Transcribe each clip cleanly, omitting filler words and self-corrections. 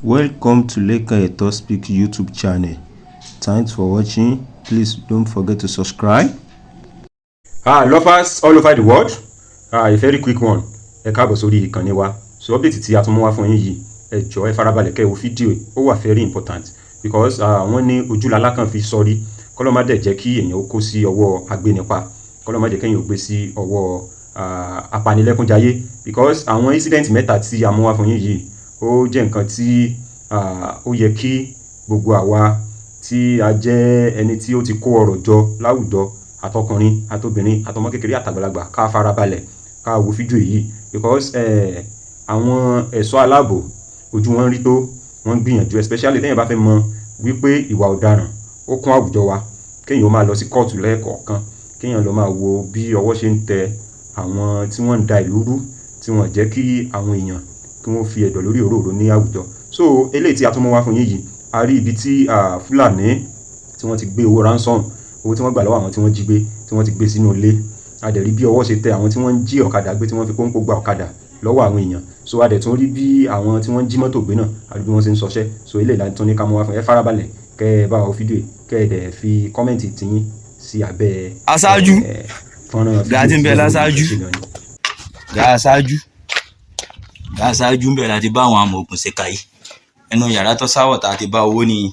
Welcome to Leka Eto Speak YouTube channel. Thanks for watching. Please don't forget to subscribe. Lovers all over the world, a very quick one. Ẹ káàbọ̀ sórí ìkànnì wa. So update tí a tún mú wá fún yín yìí, ẹ jọ̀ọ́ ẹ farabalẹ̀ kẹ́ wo fídíò. Ó wà very important because wọ́n ní ojúlàlá kan fi sọrí. Kọ́lọ́ má dẹ̀ jẹ́ kí èèyàn ó kó sí ọwọ́ agbénipa. Kọ́lọ́ má jẹ́ kéèyàn ó gbé sí ọwọ́ apanilẹ́kúnjayé because àwọn incident mẹ́ta tí a mú wá fún yín yìí ó jẹ́ nǹkan tí ó yẹ kí gbogbo àwa tí a jẹ́ ẹni tí ó ti kó ọrọ̀ jọ láwùjọ, àtọkùnrin àtobìnrin àtọmọ kékeré àtàgbàlagbà, ká farabalẹ̀ ká wo fídíò yìí because àwọn ẹ̀ṣọ́ aláàbò ojú wọn rí tó, wọ́n gbìyànjú, especially téèyàn bá fẹ́ mọ wípé ìwà ọ̀daràn ó kún àwùjọ wa, kéèyàn ó máa lọ sí kóòtù lẹ́ẹ̀kọ̀ọ̀kan, kéèyàn lọ máa wo bí ọwọ́ ṣe ń tẹ àwọn tí wọ́n ń da ìlú rú, tí wọ́n jẹ́ kí àwọn èèyàn kí wọ́n fi ẹ̀dọ̀ lórí òróró ní àwùjọ. So eléyìí tí a tún mú wá fún yín yìí, a rí ibi tí Fúlàní tí wọ́n ti gbé owó ransom, owó tí wọ́n gbà lọ́wọ́ àwọn tí wọ́n jí gbé, tí wọ́n ti gbé sínú ilé. A dẹ̀ rí bí ọwọ́ ṣe tẹ àwọn tí wọ́n ń jí ọ̀kadà gbé, tí wọ́n fi kóńkó gba ọ̀kadà lọ́wọ́ àwọn èèyàn. So a dẹ̀ tún rí bí àwọn tí wọ́n jí mọ́tò gbé náà, a rí bí wọ́n ṣe ń ṣọṣẹ́. So eléyìí la tún ní ká mú wá fún ẹ. Farabalẹ̀ kẹ́ ẹ bá wo fídíò yìí, kẹ́ ẹ dẹ̀ fi kọ́mẹ̀ntì tiyín sí abẹ́ aṣáájú fọ́nrán gàdí ń bẹ láṣáájú gàṣáájú ń bẹ láti bá àwọn amòògùn ṣèkà yìí nínú yàrá tó sáwọ̀ tá a ti bá owó nìyí,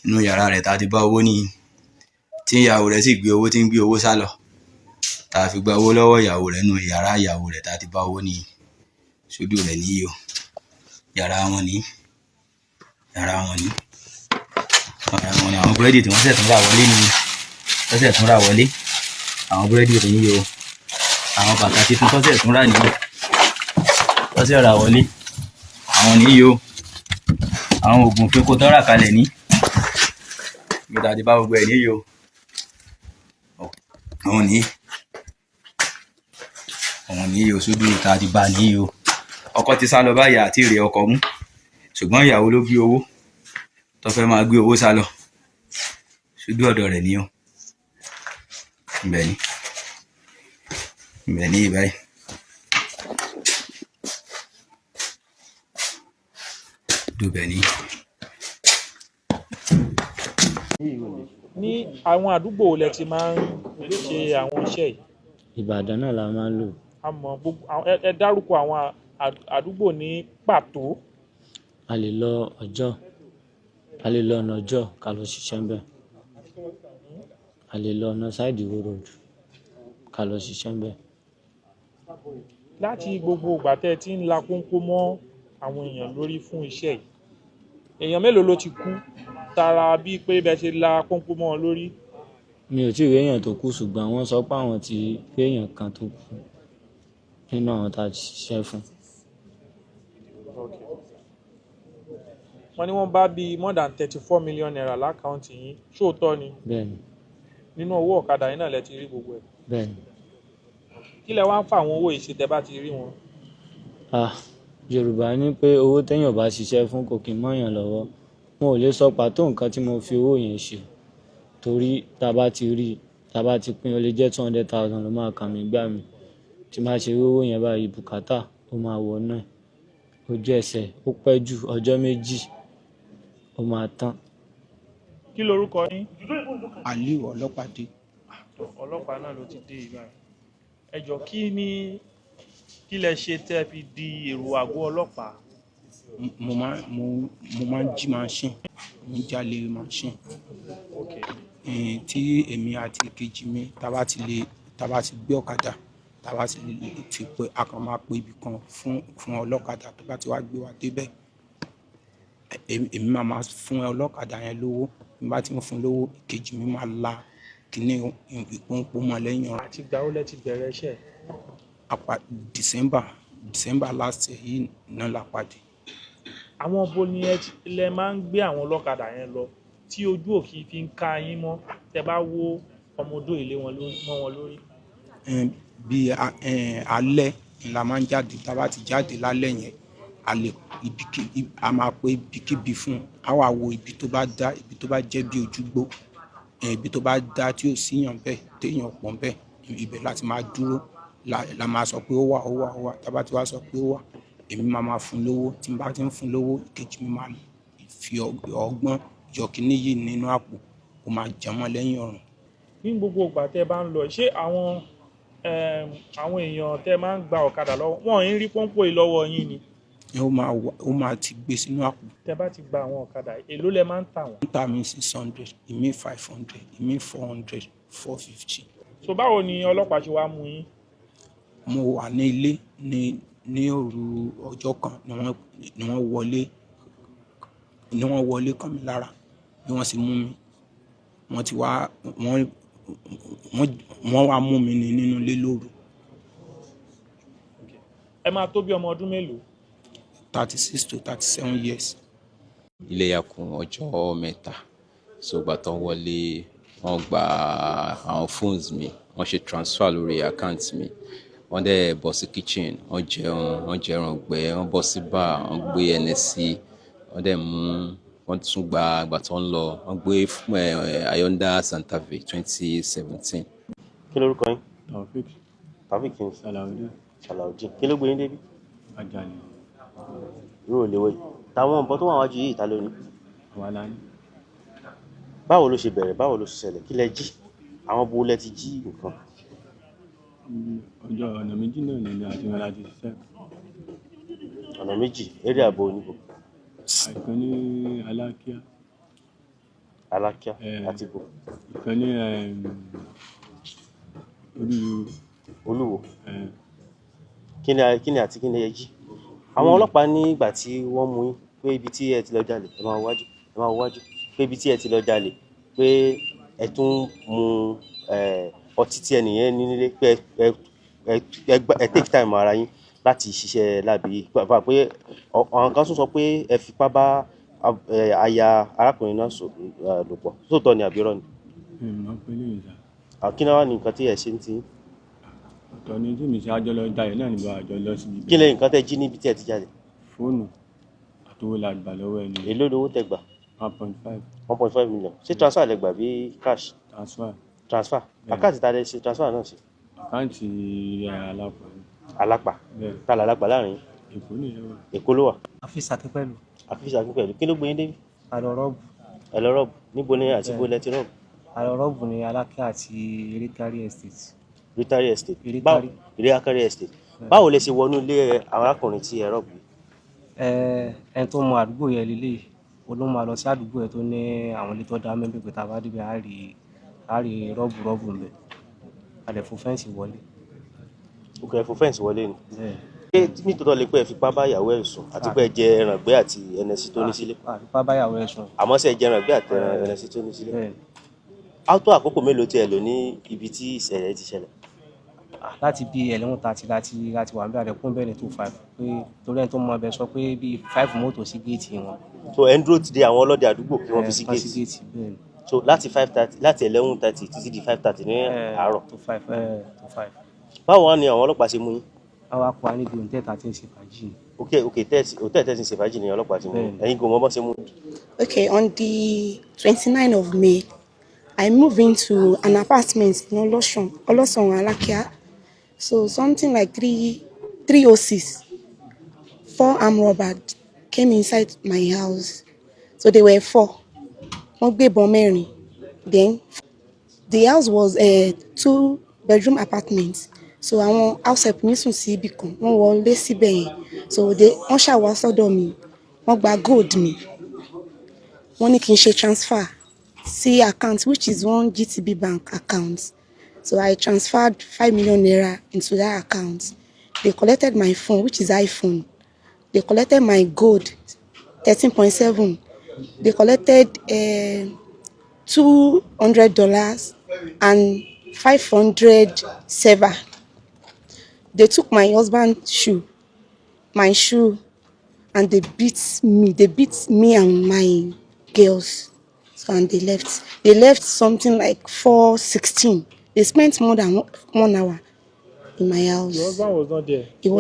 nínú yàrá rẹ̀ tá a ti bá owó nìyí, tí ìyàwó rẹ̀ sì gbé owó, tí ń gbé owó sálọ, tá a fi gba owó lọ́wọ́ ìyàwó rẹ̀ nínú yàrá ìyàwó rẹ̀ tá a ti bá owó nìyí. Sódù rẹ̀ nìyí o, yàrá wọn ní àwọn búrẹ́dì tí wọ́n ṣẹ̀ tún rà wọlé nìyí, wọ́n ṣẹ̀ tún rà wọlé àwọn búrẹ́dì rẹ̀ nìyí o, àwọn bàtà tuntun tó ṣẹ̀ tún rà nìyí, wọ́n ṣẹ̀ rà wọlé àwọn nìyí o, àwọn oògùn pé kó tán rà kalẹ̀ ní ibi tá a ti bá gbogbo ẹ̀ nìyí o, àwọn nìyí o, sódù tá a ti bá nìyí o. Ọkọ ti sá lọ báyìí àti ìrè ọkọ mú, ṣùgbọ́n ìyàwó ló gbé owó tó fẹ́ máa gbé owó sá lọ. Sódù ọ̀dọ̀ rẹ̀ ni o, ibẹ̀ ní báyìí. Dùbẹ̀ ní. Ní àwọn àdúgbò wo lẹ ti máa ń ṣe àwọn iṣẹ́ yìí? Ìbàdàn náà la máa ń lò. Àmọ́ ẹ dárúkọ àwọn àdúgbò ní pàtó. A lè lọ ọ̀nà ọjọ́ ká lọ ṣiṣẹ́ ńbẹ̀. A lè lọ ọ̀nà sáìdì Ìwó road ká lọ ṣiṣẹ́ ńbẹ̀. Láti gbogbo ìgbà tẹ́ ẹ ti ń la kónkó mọ́ àwọn èèyàn lórí fún iṣẹ́ yìí, èèyàn mélòó ló ti kú tara bíi pé bẹ́ẹ̀ ṣe la kónkó mọ́ wọn lórí? Mi ò tí ì rí èèyàn tó kú, ṣùgbọ́n wọ́n sọ pé àwọn ti rí èèyàn kan tó kú nínú àwọn tá a ti ṣiṣẹ́ fún. Wọ́n ní wọ́n bá bíi more than 34 million naira lákàùntì yín, ṣóòótọ́ ni? Bẹ́ẹ̀ni. Nínú owó ọ̀kadà yín náà lẹ ti rí gbogbo ẹ̀? Bẹ́ẹ̀ni. Kí lẹ wá ń fa àwọn owó yìí ṣe tẹ́ bá ti rí wọn? Yorùbá ní pé owó téèyàn bá ṣiṣẹ́ fún kò kí ń mọ́yàn lọ́wọ́. Wọn ò lè sọ pàtó nǹkan tí mo fi owó yẹn ṣe, torí tá a bá ti pín, ó lè jẹ́ 200,000 ló máa kàn mí gbà mí. Tí máa ṣe rí owó yẹn báyìí, bùkátà ó máa wọ náà, ojú ẹsẹ̀ ó pẹ́ jù ọjọ́ méjì ó máa tán. Kí lorúkọ yín? Aliu Ọlọ́pàdé. Ọlọ́pàá náà ló ti dé ibà. Ẹ jọ̀ọ́ kí lẹ ṣe tẹ́ fi di èrò àgọ́ ọlọ́pàá? Mo máa ń jí machine, mo ń jalè machine. Tí èmi àti ìkejì mi tá bá ti gbé ọ̀kadà, tá bá ti pé a kàn máa pe ibì kan fún ọlọ́kadà tó bá ti wá gbé wa débẹ̀. Èmi máa fún ọlọ́kadà yẹn lówó, bí bá ti ń fún lówó, ìkejì mi máa la kíní ìpọ́npọ́n mọ́ lẹ́yìn ọ̀rọ̀. Àti ìgbà wo lẹ ti bẹ̀rẹ̀ iṣẹ́? December last year yìí náà la pàdé. Àwọn bo ni lẹ máa ń gbé àwọn ọlọ́kadà yẹn lọ tí ojú òkì fi ń ká yín mọ́ tẹ́ bá wó ọmọdé ilé mọ́ wọn lórí? Bí alẹ́ la máa ń jáde, tá bá ti jáde lálẹ́ yẹn, a máa pé ibikíbi fún, a wá wo ibi tó bá dá, ibi tó bá jẹ́ bí ojúgbó, ibi tó bá dá tí ò síyàn bẹ́ẹ̀, téèyàn pọ̀ bẹ́ẹ̀, ibẹ̀ láti máa dúró, la máa sọ pé ó wà. Tá bá ti wá sọ pé ó wà, èmi máa fún lówó, tí n bá ti ń fún lówó kejì mi máa fi ọgbọ́n yọ kíní yìí nínú àpò, ó máa jẹmọ́ lẹ́yìn ọ̀run. Ní gbogbo ìgbà tẹ́ bá ń lọ, ṣé àwọn èèyàn tẹ́ máa ń gba ọ̀kadà lọ́wọ́ wọn ń rí pọ́npọ́ yìí lọ́wọ́ yín ni? Ó máa ti gbé sínú àpò. Tẹ́ bá ti gba àwọn ọ̀kadà èló lẹ máa ń tà wọ́n? Ń tà mí 600, ìmí 500, ìmí 400, 450. So báwo ni ọlọ́pàá ṣe wá mú yín? Mo wà ní ilé ní òru ọjọ́ kan ni wọ́n wọlé kàn mí lára bí wọ́n sì mú mi. Wọ́n wá mú mi nínú ilé lóru. Ẹ máa tó bí ọmọ ọdún mélòó? 36 to 37 years. Iléyá kù ọjọ́ mẹ́ta, so gbà tán wọlé wọ́n gba àwọn phones mi, wọ́n ṣe transfer lórí account mi, wọ́n dẹ̀ bọ́ sí kitchen, wọ́n jẹun ọ̀gbẹ́, wọ́n bọ́ sí bar, wọ́n gbé NSC, wọ́n dẹ̀ mú, wọ́n tún gba àgbà tó ń lọ, wọ́n gbé Hyundai Santa Fe 2017. Kí lorúkọ yín? Taofik kí ni? Salaudeen. Kí ló gbé yín débi? Ajani. Irú ò léwọ́ yìí. Táwọn nǹkan tó wà wájú yìí ta ló ní? Àwa la ní. Báwo ló ṣe bẹ̀rẹ̀? Báwo ló ṣe ṣẹlẹ̀? Kí lẹ jí? Àwọn bo lẹ ti jí nǹkan? Ọjọ́ ọ̀nà méjì náà ni àti wọn láti ṣiṣẹ́. Ọ̀nà méjì, eré àbò oníbò. Ìkan ní Alákíá àti bò. Ìkan ní Olúwo. Kí ni àti kí ni ẹ jí? Àwọn ọlọ́pàá ní ìgbà tí wọ́n mú yín pé ibi tí ẹ ti lọ jalè, ẹ máa wo wájú, pé ibi tí ẹ ti lọ jalè, pé ẹ tún mu ọtí tí ẹnìyẹn ní nílé, pé ẹ take time ara yín láti ṣiṣẹ́ láàbí, pé àwọn kan tún sọ pé ẹ fipá bá aya arákùnrin náà lò pọ̀. Sóòótọ́ ni àbí irọ́ ni? Kí ni wá ní nǹkan tí ẹ ṣe ń tí? Ọ̀tọ̀ ni tí mi ṣe àjọ lọ jalè náà nígbà àjọ lọ síbi. Kí lẹ nǹkan tẹ́ jí níbi tí ẹ ti jalè? Fóònù àtowó la gbà lọ́wọ́ ẹni. Èló lowó tẹ́ gbà? 1.5. 1.5 million. Ṣé transfer lẹ gbà bí cash? Transfer. Àkáǹtì ta lẹ ṣe transfer náà sí? Àkáǹtì Alápà. Ta là lápà láàrin? Èkó nìyẹn wà. Èkó ló wà. Afis Akínpẹ̀lú. Afis Akínpẹ̀lú. Kí ló gbé yín débi? A lọ rọ́ọ̀bù. Ẹ lọ rọ́ọ̀bù. Níbo ni àti bó lẹ ti rọ́ọ̀bù? A lọ rọ́ọ̀bù ní Alákíá àti Ritari Estate. Ritari Estate. Ritari Estate. Báwo lẹ ṣe wọnú ilé arákùnrin tí ẹ rọ́ọ̀bù? Ẹni tó mọ àdúgbò yẹn lélẹ̀, olóhùn máa lọ sí àdúgbò yẹn tó ní àwọn ilé tó dá mẹ́bí pé tá a bá débẹ̀ á rí rọ́ọ̀bù ń bẹ̀. A lè fò fẹ́ǹsì wọlé. Ó kẹ́ fò fẹ́ǹsì wọlé ni. Ṣé nítòótọ́ lè pẹ́ fipá bá ìyàwó ẹ̀ sùn àti pé ẹ jẹ ẹrangbẹ́ àti ẹnẹsí tó ní sílé? Fipá bá ìyàwó ẹ̀ sùn. Àmọ́ ṣé ẹ jẹ ẹrangbẹ́ àti ẹnẹsí tó ní sílé? Á tó àkókò mélòó tí ẹ lò ní ibi tí ìṣẹ̀lẹ̀ ti ṣẹlẹ̀? Láti bí 11:30 láti wà níbẹ̀ àdẹ̀kùn bẹ́ẹ̀ ni 2:05 pé torí ẹni tó mọ ọbẹ̀ sọ pé bí 5 mọ́tò sí géètì wọn. So ẹ ń dúró ti dé àwọn ọlọ́dẹ àdúgbò kí wọ́n fi sí géètì? So láti 11:30 títí di 5:30 ní àárọ̀? 2:05. Báwo wá ni àwọn ọlọ́pàá ṣe mú yín? Àwa pa níbi òǹtẹ̀ tá a ti ń ṣe fàájì. Òtẹ́ẹ̀ tẹ́ ti ń ṣe fàájì ni ọlọ́pàá ti mú yín. Ẹ̀yin kò mọ bọ́ ṣe mú. Okay, on the 29th of May, I moved into an apartment in Olosun, Alakia. So something like 306, 4 armed robbers came inside my house. So they were 4. Wọ́n gbé ìbọn mẹ́rin. Then the house was a 2-bedroom apartment. So àwọn house help mi sùn sí ibì kan, wọ́n wọlé síbẹ̀ yẹn. So wọ́n ṣàwá sọ́dọ̀ mi, wọ́n gba gold mi. Wọ́n ní kí n ṣe transfer sí account which is one GTB bank account. So I transferred 5 million naira into that account. They collected my phone, which is iPhone. They collected my gold, 13.7. They collected $200 and 500 silver. They took my husband's shoe, my shoe, and they beat me and my girls. So and they left. They left something like 4:16. They spent more than 1 hour in my house. Your husband was not there? He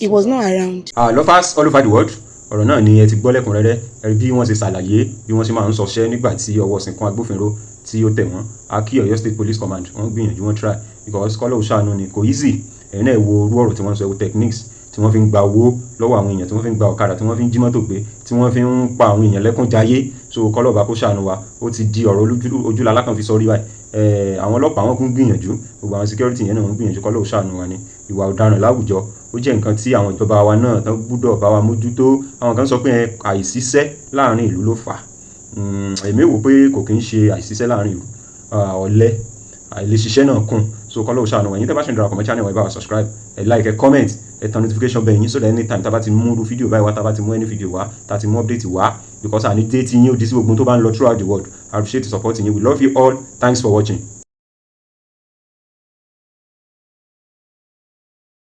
was not around. Lovers all over the world, ọ̀rọ̀ náà ni ẹ ti gbọ́ lẹ́kùnrẹ́rẹ́, ẹ bí wọ́n ṣe ṣàlàyé bí wọ́n ṣe máa ń sọṣẹ́ nígbà tí ọwọ́ ṣìnkún agbófinró tí ó tẹ̀ wọ́n. A kí Ọ̀yọ́ State Police Command wọ́n gbìyànjú wọ́n try because kọ́lọ́ òṣàánú ni kò easy. Ẹ̀yin náà wo orú ọ̀rọ̀ tí wọ́n sọ, techniques tí wọ́n fi ń gba owó lọ́wọ́ àwọn èèyàn, tí wọ́n fi ń gba ọ̀kadà, tí wọ́n fi ń jí mọ́tò gbé, tí wọ́n fi ń pa àwọn èèyàn lẹ́kún jayé. So kọ́lọ́ba kó ṣàánú wa, ó ti di ọ̀rọ̀ ojúlá alákàn fi sọrí báyìí. Àwọn ọlọ́pàá wọn kún gbìyànjú, gbogbo àwọn security yẹn náà ń gbìyànjú, kọ́lọ́ba ṣàánú wa ni. Ìwà ọ̀daràn láwùjọ ó jẹ́ nǹkan tí àwọn ìjọba wa náà tán gbúdọ̀ bá wa mójútó. Àwọn kan sọ pé àìsíṣẹ́ láàrin ìlú ló fà. Èmi wò pé kò kí ń ṣe àìsíṣẹ́ láàrin ìlú, ọ̀lẹ àìlèṣiṣẹ́ náà kún. So kọ́lọ́ba ṣàánú wa. Ẹ̀yin tẹ́ bá ṣe ń darapọ̀ mọ́ channel wa, ẹ bá wa subscribe, ẹ like, ẹ comment, ẹ tan notification bell yín so that anytime tá bá ti mú irú fídíò báyìí wá, tá bá ti mú any fídíò wá, tá ti mú update wá, because àní dé tí yín ó di sí gbogbo tó bá ń lọ throughout the world. I appreciate the support yín. We love you all. Thanks for watching.